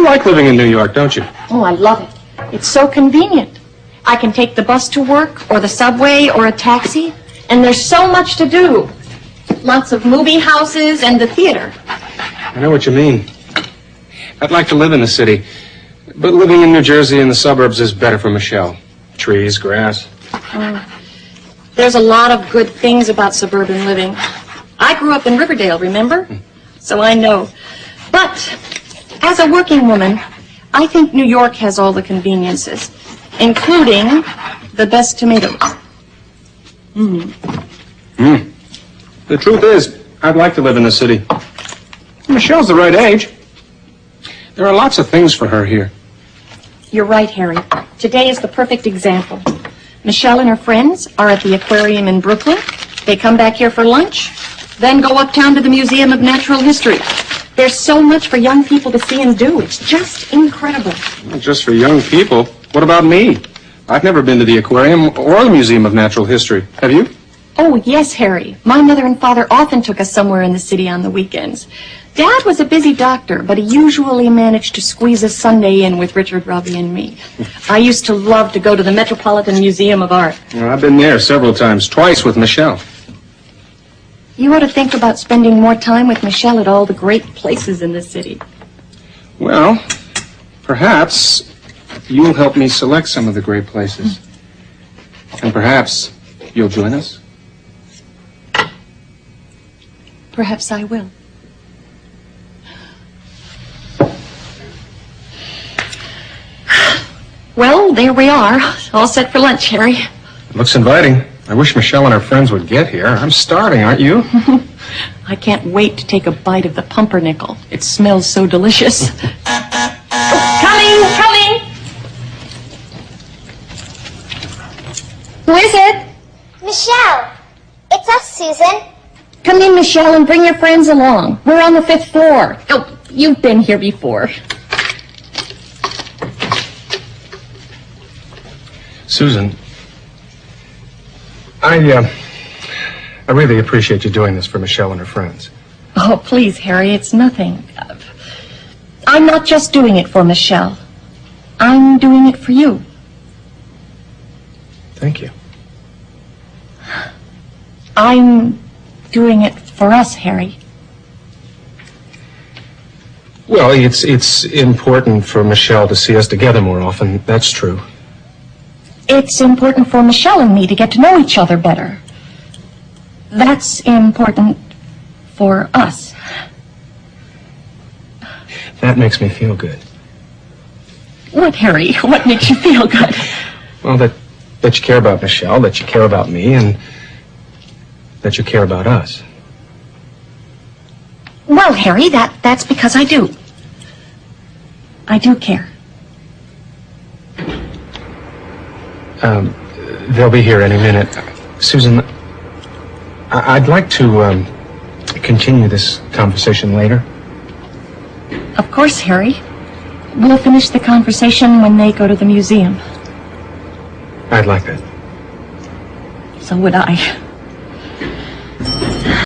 You like living in New York, don't you? Oh, I love it. It's so convenient. I can take the bus to work, or the subway, or a taxi, and there's so much to do. Lots of movie houses and the theater. I know what you mean. I'd like to live in the city, but living in New Jersey in the suburbs is better for Michelle. Trees, grass. There's a lot of good things about suburban living. I grew up in Riverdale, remember? So I know. But as a working woman, I think New York has all the conveniences, including the best tomatoes. The truth is, I'd like to live in the city. Michelle's the right age. There are lots of things for her here. You're right, Harry. Today is the perfect example. Michelle and her friends are at the aquarium in Brooklyn. They come back here for lunch, then go uptown to the Museum of Natural History. There's so much for young people to see and do. It's just incredible. Not just for young people. What about me? I've never been to the aquarium or the Museum of Natural History. Have you? Oh, yes, Harry. My mother and father often took us somewhere in the city on the weekends. Dad was a busy doctor, but he usually managed to squeeze a Sunday in with Richard, Robbie, and me. I used to love to go to the Metropolitan Museum of Art. Well, I've been there several times, twice with Michelle. You ought to think about spending more time with Michelle at all the great places in the city. Well, perhaps you'll help me select some of the great places. And perhaps you'll join us. Perhaps I will. Well, there we are. All set for lunch, Harry. Looks inviting. I wish Michelle and her friends would get here. I'm starving, aren't you? I can't wait to take a bite of the pumpernickel. It smells so delicious. Coming! Who is it? Michelle, it's us, Susan. Come in, Michelle, and bring your friends along. We're on the 5th floor. Oh, you've been here before. Susan, I really appreciate you doing this for Michelle and her friends. Oh, please, Harry, it's nothing. I'm not just doing it for Michelle. I'm doing it for you. Thank you. I'm doing it for us, Harry. Well, it's important for Michelle to see us together more often. That's true. It's important for Michelle and me to get to know each other better. That's important for us. That makes me feel good. What, Harry? What makes you feel good? Well, that you care about Michelle, that you care about me, and that you care about us. Well, Harry, that's because I do. I do care. They'll be here any minute. Susan, I'd like to continue this conversation later. Of course, Harry. We'll finish the conversation when they go to the museum. I'd like that. So would I.